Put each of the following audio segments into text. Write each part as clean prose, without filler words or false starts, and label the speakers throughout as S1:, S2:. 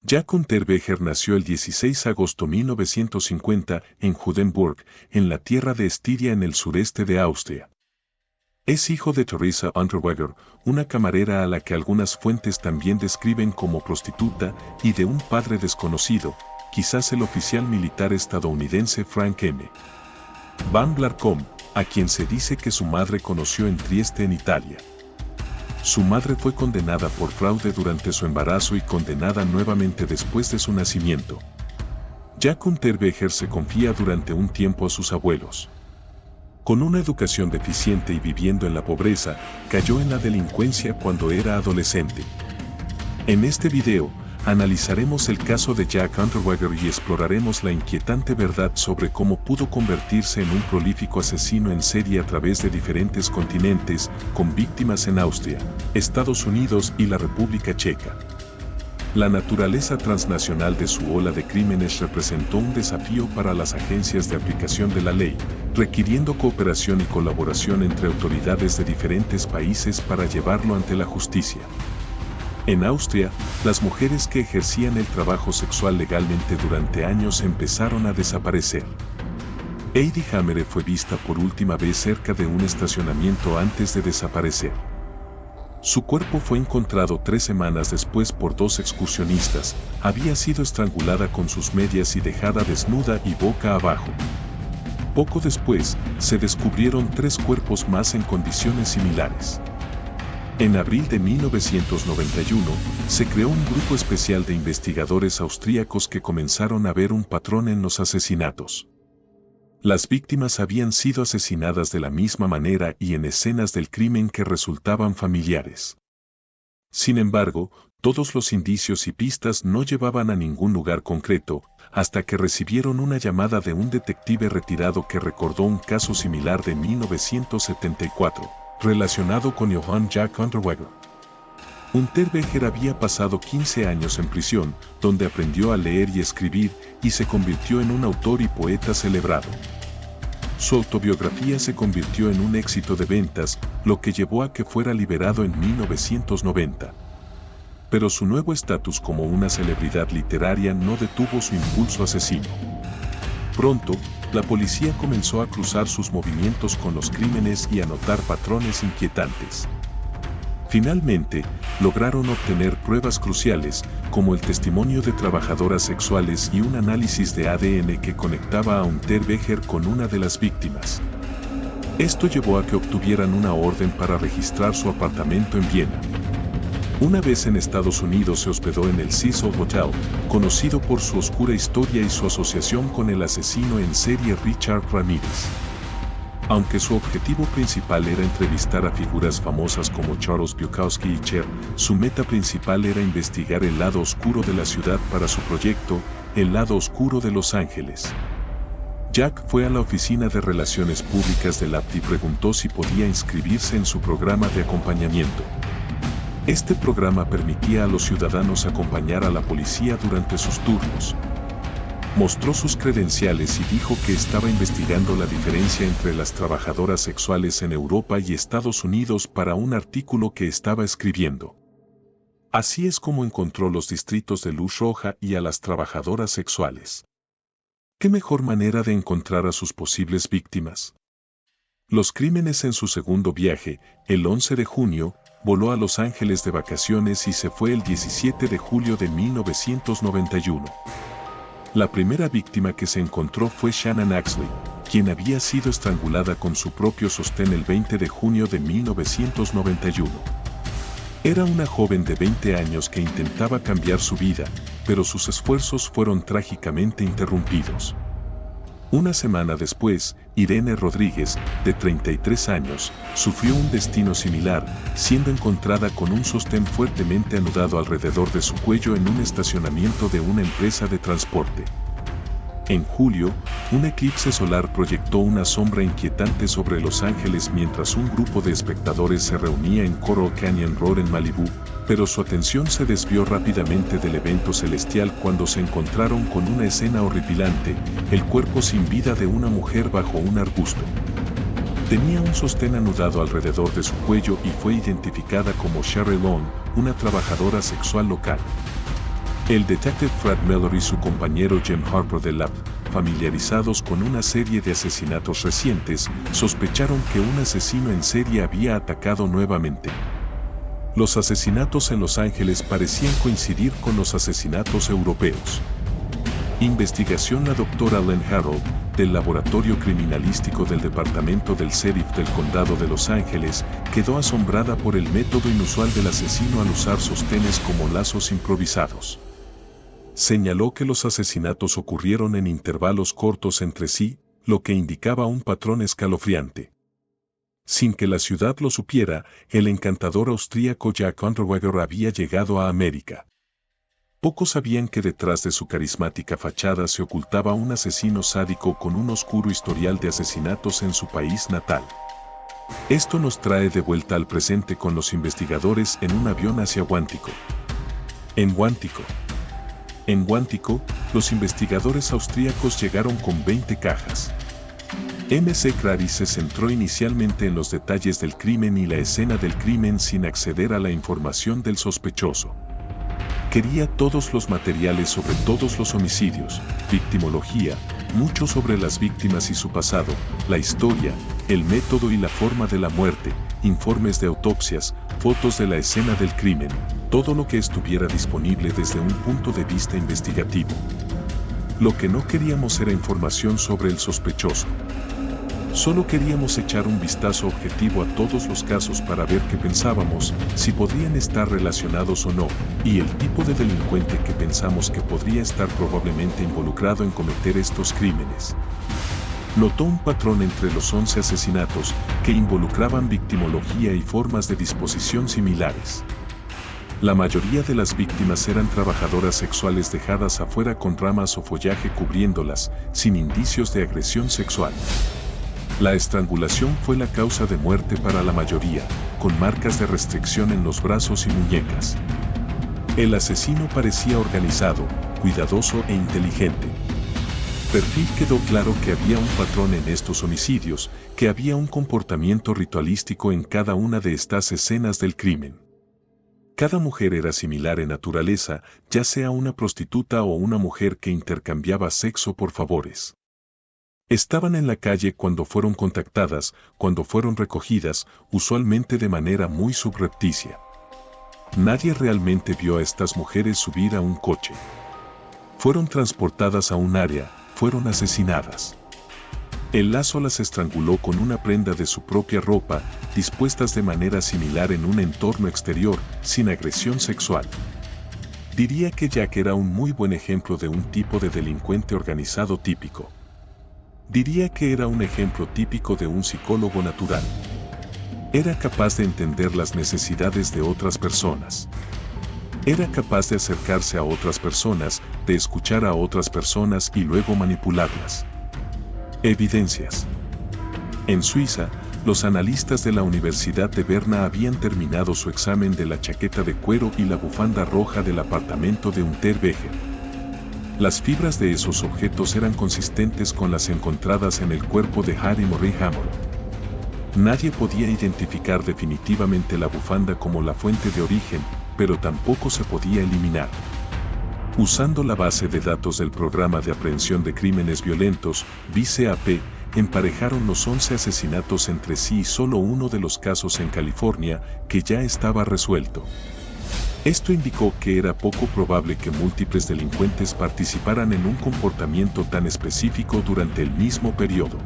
S1: Jack Unterweger nació el 16 de agosto de 1950 en Judenburg, en la tierra de Estiria en el sureste de Austria. Es hijo de Theresa Unterweger, una camarera a la que algunas fuentes también describen como prostituta, y de un padre desconocido, quizás el oficial militar estadounidense Frank M. Van Blarcom, a quien se dice que su madre conoció en Trieste, en Italia. Su madre fue condenada por fraude durante su embarazo y condenada nuevamente después de su nacimiento. Jack Unterweger se confía durante un tiempo a sus abuelos. Con una educación deficiente y viviendo en la pobreza, cayó en la delincuencia cuando era adolescente. En este video, analizaremos el caso de Jack Unterweger y exploraremos la inquietante verdad sobre cómo pudo convertirse en un prolífico asesino en serie a través de diferentes continentes, con víctimas en Austria, Estados Unidos y la República Checa. La naturaleza transnacional de su ola de crímenes representó un desafío para las agencias de aplicación de la ley, requiriendo cooperación y colaboración entre autoridades de diferentes países para llevarlo ante la justicia. En Austria, las mujeres que ejercían el trabajo sexual legalmente durante años empezaron a desaparecer. Heidi Hammere fue vista por última vez cerca de un estacionamiento antes de desaparecer. Su cuerpo fue encontrado 3 semanas después por 2 excursionistas. Había sido estrangulada con sus medias y dejada desnuda y boca abajo. Poco después, se descubrieron 3 cuerpos más en condiciones similares. En abril de 1991, se creó un grupo especial de investigadores austríacos que comenzaron a ver un patrón en los asesinatos. Las víctimas habían sido asesinadas de la misma manera y en escenas del crimen que resultaban familiares. Sin embargo, todos los indicios y pistas no llevaban a ningún lugar concreto, hasta que recibieron una llamada de un detective retirado que recordó un caso similar de 1974. Relacionado con Johann Jack Unterweger. Unterweger había pasado 15 años en prisión, donde aprendió a leer y escribir, y se convirtió en un autor y poeta celebrado. Su autobiografía se convirtió en un éxito de ventas, lo que llevó a que fuera liberado en 1990. Pero su nuevo estatus como una celebridad literaria no detuvo su impulso asesino. Pronto, la policía comenzó a cruzar sus movimientos con los crímenes y a notar patrones inquietantes. Finalmente, lograron obtener pruebas cruciales, como el testimonio de trabajadoras sexuales y un análisis de ADN que conectaba a Unterweger con una de las víctimas. Esto llevó a que obtuvieran una orden para registrar su apartamento en Viena. Una vez en Estados Unidos se hospedó en el Cecil Hotel, conocido por su oscura historia y su asociación con el asesino en serie Richard Ramírez. Aunque su objetivo principal era entrevistar a figuras famosas como Charles Bukowski y Cher, su meta principal era investigar el lado oscuro de la ciudad para su proyecto, El lado oscuro de Los Ángeles. Jack fue a la oficina de relaciones públicas del APT y preguntó si podía inscribirse en su programa de acompañamiento. Este programa permitía a los ciudadanos acompañar a la policía durante sus turnos. Mostró sus credenciales y dijo que estaba investigando la diferencia entre las trabajadoras sexuales en Europa y Estados Unidos para un artículo que estaba escribiendo. Así es como encontró los distritos de luz roja y a las trabajadoras sexuales. ¿Qué mejor manera de encontrar a sus posibles víctimas? Los crímenes en su segundo viaje, el 11 de junio, voló a Los Ángeles de vacaciones y se fue el 17 de julio de 1991. La primera víctima que se encontró fue Shannon Axley, quien había sido estrangulada con su propio sostén el 20 de junio de 1991. Era una joven de 20 años que intentaba cambiar su vida, pero sus esfuerzos fueron trágicamente interrumpidos. Una semana después, Irene Rodríguez, de 33 años, sufrió un destino similar, siendo encontrada con un sostén fuertemente anudado alrededor de su cuello en un estacionamiento de una empresa de transporte. En julio, un eclipse solar proyectó una sombra inquietante sobre Los Ángeles mientras un grupo de espectadores se reunía en Coral Canyon Road en Malibú, pero su atención se desvió rápidamente del evento celestial cuando se encontraron con una escena horripilante, el cuerpo sin vida de una mujer bajo un arbusto. Tenía un sostén anudado alrededor de su cuello y fue identificada como Sherry Long, una trabajadora sexual local. El detective Fred Miller y su compañero Jim Harper de Lab, familiarizados con una serie de asesinatos recientes, sospecharon que un asesino en serie había atacado nuevamente. Los asesinatos en Los Ángeles parecían coincidir con los asesinatos europeos. Investigación. La doctora Len Harold, del Laboratorio Criminalístico del Departamento del Sheriff del Condado de Los Ángeles, quedó asombrada por el método inusual del asesino al usar sostenes como lazos improvisados. Señaló que los asesinatos ocurrieron en intervalos cortos entre sí, lo que indicaba un patrón escalofriante. Sin que la ciudad lo supiera, el encantador austríaco Jack Unterweger había llegado a América. Pocos sabían que detrás de su carismática fachada se ocultaba un asesino sádico con un oscuro historial de asesinatos en su país natal. Esto nos trae de vuelta al presente con los investigadores en un avión hacia Huántico. En Huántico, los investigadores austríacos llegaron con 20 cajas. M.C. Crary se centró inicialmente en los detalles del crimen y la escena del crimen sin acceder a la información del sospechoso. Quería todos los materiales sobre todos los homicidios, victimología, mucho sobre las víctimas y su pasado, la historia, el método y la forma de la muerte, informes de autopsias, fotos de la escena del crimen, todo lo que estuviera disponible desde un punto de vista investigativo. Lo que no queríamos era información sobre el sospechoso. Solo queríamos echar un vistazo objetivo a todos los casos para ver qué pensábamos, si podrían estar relacionados o no, y el tipo de delincuente que pensamos que podría estar probablemente involucrado en cometer estos crímenes. Notó un patrón entre los 11 asesinatos, que involucraban victimología y formas de disposición similares. La mayoría de las víctimas eran trabajadoras sexuales dejadas afuera con ramas o follaje cubriéndolas, sin indicios de agresión sexual. La estrangulación fue la causa de muerte para la mayoría, con marcas de restricción en los brazos y muñecas. El asesino parecía organizado, cuidadoso e inteligente. Perfil. Quedó claro que había un patrón en estos homicidios, que había un comportamiento ritualístico en cada una de estas escenas del crimen. Cada mujer era similar en naturaleza, ya sea una prostituta o una mujer que intercambiaba sexo por favores. Estaban en la calle cuando fueron contactadas, cuando fueron recogidas, usualmente de manera muy subrepticia. Nadie realmente vio a estas mujeres subir a un coche. Fueron transportadas a un área, fueron asesinadas. El lazo las estranguló con una prenda de su propia ropa, dispuestas de manera similar en un entorno exterior, sin agresión sexual. Diría que Jack era un muy buen ejemplo de un tipo de delincuente organizado típico. Diría que era un ejemplo típico de un psicólogo natural. Era capaz de entender las necesidades de otras personas. Era capaz de acercarse a otras personas, de escuchar a otras personas y luego manipularlas. Evidencias. En Suiza, los analistas de la Universidad de Berna habían terminado su examen de la chaqueta de cuero y la bufanda roja del apartamento de Unterweger. Las fibras de esos objetos eran consistentes con las encontradas en el cuerpo de Harry Murray Hammer. Nadie podía identificar definitivamente la bufanda como la fuente de origen, pero tampoco se podía eliminar. Usando la base de datos del Programa de Aprehensión de Crímenes Violentos, BCAP, emparejaron los 11 asesinatos entre sí y solo uno de los casos en California, que ya estaba resuelto. Esto indicó que era poco probable que múltiples delincuentes participaran en un comportamiento tan específico durante el mismo periodo.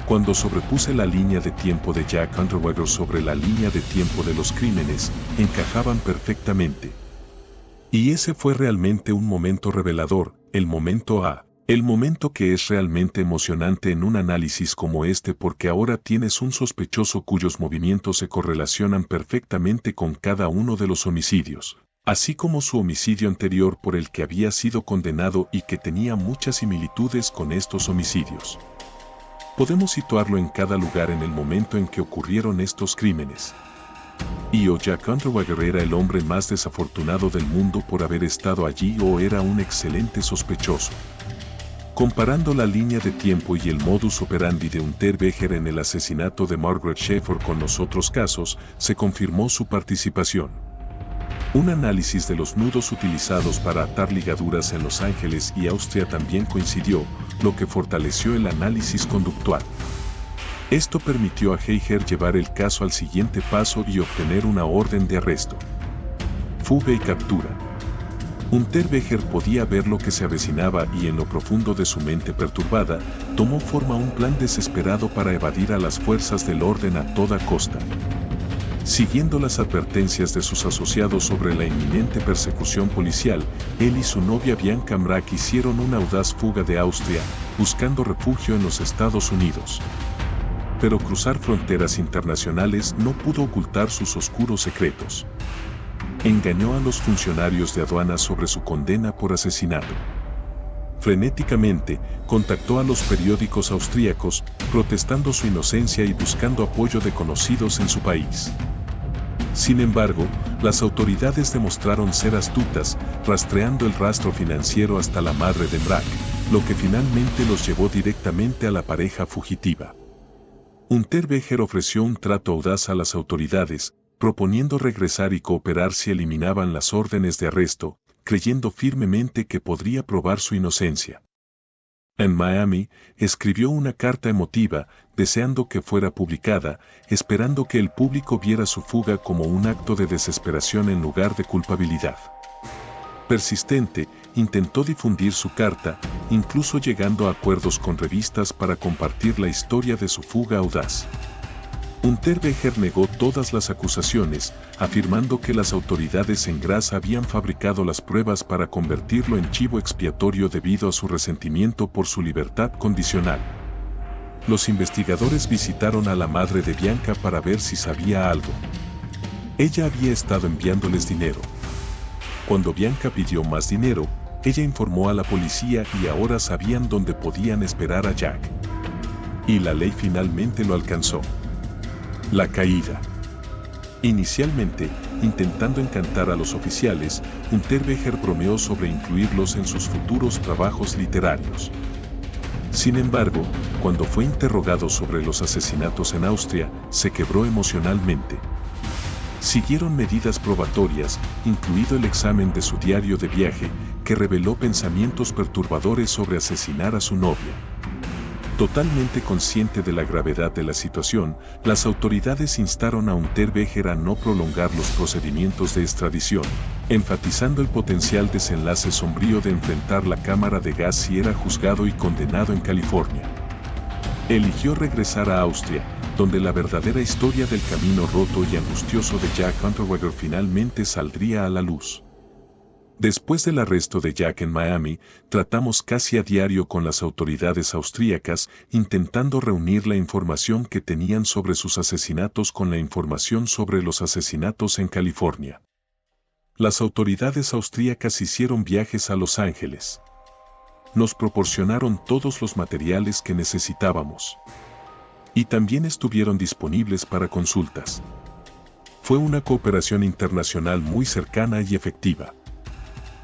S1: Cuando sobrepuse la línea de tiempo de Jack Unterweger sobre la línea de tiempo de los crímenes, encajaban perfectamente. Y ese fue realmente un momento revelador, el momento A. El momento que es realmente emocionante en un análisis como este porque ahora tienes un sospechoso cuyos movimientos se correlacionan perfectamente con cada uno de los homicidios, así como su homicidio anterior por el que había sido condenado y que tenía muchas similitudes con estos homicidios. Podemos situarlo en cada lugar en el momento en que ocurrieron estos crímenes. Y o Jack Unterweger era el hombre más desafortunado del mundo por haber estado allí o era un excelente sospechoso. Comparando la línea de tiempo y el modus operandi de Unterweger en el asesinato de Margaret Schaeffer con los otros casos, se confirmó su participación. Un análisis de los nudos utilizados para atar ligaduras en Los Ángeles y Austria también coincidió, lo que fortaleció el análisis conductual. Esto permitió a Heiger llevar el caso al siguiente paso y obtener una orden de arresto. Fuga y captura. Unterweger podía ver lo que se avecinaba y en lo profundo de su mente perturbada, tomó forma un plan desesperado para evadir a las fuerzas del orden a toda costa. Siguiendo las advertencias de sus asociados sobre la inminente persecución policial, él y su novia Bianca Mrak hicieron una audaz fuga de Austria, buscando refugio en los Estados Unidos. Pero cruzar fronteras internacionales no pudo ocultar sus oscuros secretos. Engañó a los funcionarios de aduanas sobre su condena por asesinato. Frenéticamente, contactó a los periódicos austríacos, protestando su inocencia y buscando apoyo de conocidos en su país. Sin embargo, las autoridades demostraron ser astutas, rastreando el rastro financiero hasta la madre de Mrak, lo que finalmente los llevó directamente a la pareja fugitiva. Unterweger ofreció un trato audaz a las autoridades, proponiendo regresar y cooperar si eliminaban las órdenes de arresto, creyendo firmemente que podría probar su inocencia. En Miami, escribió una carta emotiva, deseando que fuera publicada, esperando que el público viera su fuga como un acto de desesperación en lugar de culpabilidad. Persistente, intentó difundir su carta, incluso llegando a acuerdos con revistas para compartir la historia de su fuga audaz. Unterweger negó todas las acusaciones, afirmando que las autoridades en Graz habían fabricado las pruebas para convertirlo en chivo expiatorio debido a su resentimiento por su libertad condicional. Los investigadores visitaron a la madre de Bianca para ver si sabía algo. Ella había estado enviándoles dinero. Cuando Bianca pidió más dinero, ella informó a la policía y ahora sabían dónde podían esperar a Jack. Y la ley finalmente lo alcanzó. La caída. Inicialmente, intentando encantar a los oficiales, Unterweger bromeó sobre incluirlos en sus futuros trabajos literarios. Sin embargo, cuando fue interrogado sobre los asesinatos en Austria, se quebró emocionalmente. Siguieron medidas probatorias, incluido el examen de su diario de viaje, que reveló pensamientos perturbadores sobre asesinar a su novia. Totalmente consciente de la gravedad de la situación, las autoridades instaron a Unterweger a no prolongar los procedimientos de extradición, enfatizando el potencial desenlace sombrío de enfrentar la cámara de gas si era juzgado y condenado en California. Eligió regresar a Austria, donde la verdadera historia del camino roto y angustioso de Jack Unterweger finalmente saldría a la luz. Después del arresto de Jack en Miami, tratamos casi a diario con las autoridades austríacas, intentando reunir la información que tenían sobre sus asesinatos con la información sobre los asesinatos en California. Las autoridades austríacas hicieron viajes a Los Ángeles. Nos proporcionaron todos los materiales que necesitábamos. Y también estuvieron disponibles para consultas. Fue una cooperación internacional muy cercana y efectiva.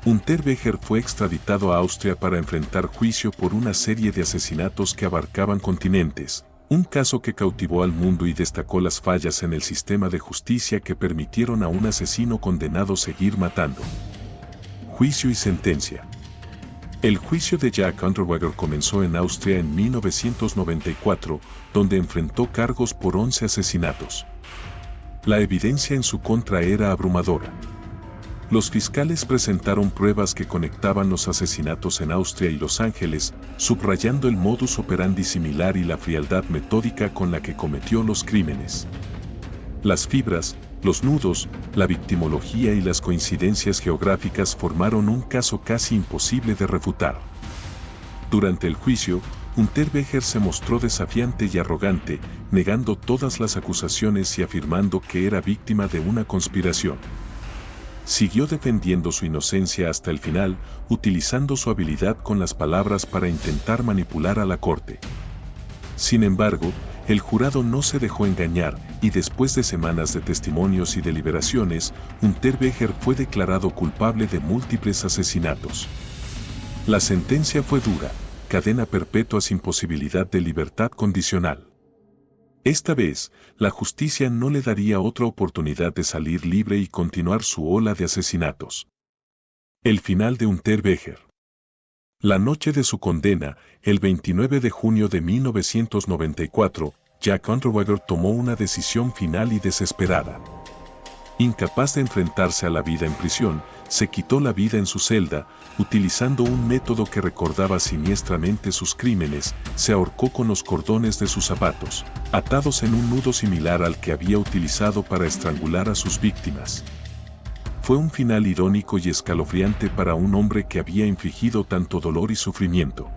S1: Unterweger fue extraditado a Austria para enfrentar juicio por una serie de asesinatos que abarcaban continentes, un caso que cautivó al mundo y destacó las fallas en el sistema de justicia que permitieron a un asesino condenado seguir matando. Juicio y sentencia. El juicio de Jack Unterweger comenzó en Austria en 1994, donde enfrentó cargos por 11 asesinatos. La evidencia en su contra era abrumadora. Los fiscales presentaron pruebas que conectaban los asesinatos en Austria y Los Ángeles, subrayando el modus operandi similar y la frialdad metódica con la que cometió los crímenes. Las fibras, los nudos, la victimología y las coincidencias geográficas formaron un caso casi imposible de refutar. Durante el juicio, Unterweger se mostró desafiante y arrogante, negando todas las acusaciones y afirmando que era víctima de una conspiración. Siguió defendiendo su inocencia hasta el final, utilizando su habilidad con las palabras para intentar manipular a la corte. Sin embargo, el jurado no se dejó engañar, y después de semanas de testimonios y deliberaciones, Unterweger fue declarado culpable de múltiples asesinatos. La sentencia fue dura, cadena perpetua sin posibilidad de libertad condicional. Esta vez, la justicia no le daría otra oportunidad de salir libre y continuar su ola de asesinatos. El final de Unterweger. La noche de su condena, el 29 de junio de 1994, Jack Unterweger tomó una decisión final y desesperada. Incapaz de enfrentarse a la vida en prisión, se quitó la vida en su celda, utilizando un método que recordaba siniestramente sus crímenes. Se ahorcó con los cordones de sus zapatos, atados en un nudo similar al que había utilizado para estrangular a sus víctimas. Fue un final irónico y escalofriante para un hombre que había infligido tanto dolor y sufrimiento.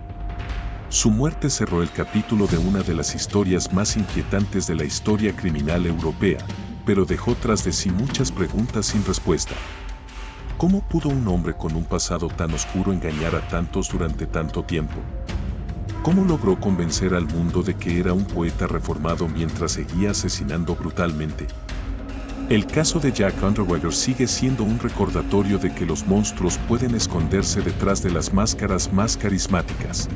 S1: Su muerte cerró el capítulo de una de las historias más inquietantes de la historia criminal europea, pero dejó tras de sí muchas preguntas sin respuesta. ¿Cómo pudo un hombre con un pasado tan oscuro engañar a tantos durante tanto tiempo? ¿Cómo logró convencer al mundo de que era un poeta reformado mientras seguía asesinando brutalmente? El caso de Jack Unterweger sigue siendo un recordatorio de que los monstruos pueden esconderse detrás de las máscaras más carismáticas.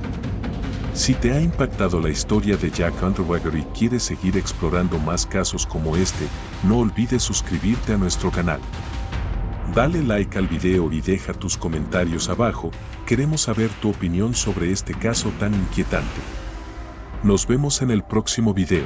S1: Si te ha impactado la historia de Jack Unterweger y quieres seguir explorando más casos como este, no olvides suscribirte a nuestro canal. Dale like al video y deja tus comentarios abajo, queremos saber tu opinión sobre este caso tan inquietante. Nos vemos en el próximo video.